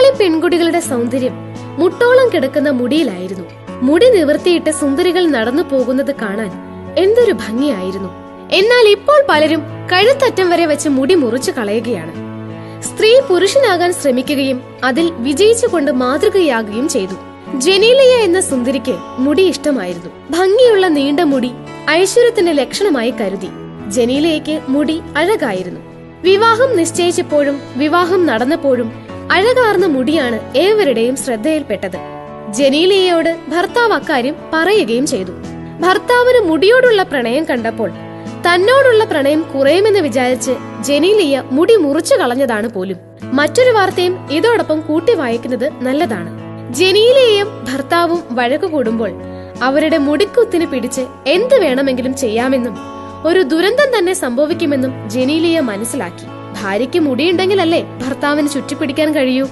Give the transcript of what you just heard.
ബാല്യം പെൺകുട്ടികളുടെ സൗന്ദര്യം മുട്ടോളം കിടക്കുന്ന മുടിയിലായിരുന്നു. മുടി നിവർത്തിയിട്ട് സുന്ദരികൾ നടന്നു പോകുന്നത് കാണാൻ എന്തൊരു ഭംഗിയായിരുന്നു. എന്നാൽ ഇപ്പോൾ പലരും കഴുത്തറ്റം വരെ വെച്ച് മുടി മുറിച്ചു കളയുകയാണ്. സ്ത്രീ പുരുഷനാകാൻ ശ്രമിക്കുകയും അതിൽ വിജയിച്ചുകൊണ്ട് മാതൃകയാകുകയും ചെയ്തു. ജനീലിയ എന്ന സുന്ദരിക്ക് മുടി ഇഷ്ടമായിരുന്നു. ഭംഗിയുള്ള നീണ്ട മുടി ഐശ്വര്യത്തിന്റെ ലക്ഷണമായി കരുതി. ജനീലിയയ്ക്ക് മുടി അഴകായിരുന്നു. വിവാഹം നിശ്ചയിച്ചപ്പോഴും വിവാഹം നടന്നപ്പോഴും അഴകാർന്ന മുടിയാണ് ഏവരുടെയും ശ്രദ്ധയിൽപ്പെട്ടത്. ജനീലിയയോട് ഭർത്താവ് അക്കാര്യം പറയുകയും ചെയ്തു. ഭർത്താവിന് മുടിയോടുള്ള പ്രണയം കണ്ടപ്പോൾ തന്നോടുള്ള പ്രണയം കുറയുമെന്ന് വിചാരിച്ച് ജനീലിയ മുടി മുറിച്ചു കളഞ്ഞതാണ് പോലും. മറ്റൊരു വാർത്തയും ഇതോടൊപ്പം കൂട്ടി വായിക്കുന്നത് നല്ലതാണ്. ജനീലിയയും ഭർത്താവും വഴക്കു കൂടുമ്പോൾ അവരുടെ മുടിക്കുത്തിന് പിടിച്ച് എന്ത് വേണമെങ്കിലും ചെയ്യാമെന്നും ഒരു ദുരന്തം തന്നെ സംഭവിക്കുമെന്നും ജനീലിയ മനസ്സിലാക്കി. ഭാര്യയ്ക്ക് മുടിയുണ്ടെങ്കിലല്ലേ ഭർത്താവിന് ചുറ്റിപ്പിടിക്കാൻ കഴിയൂ.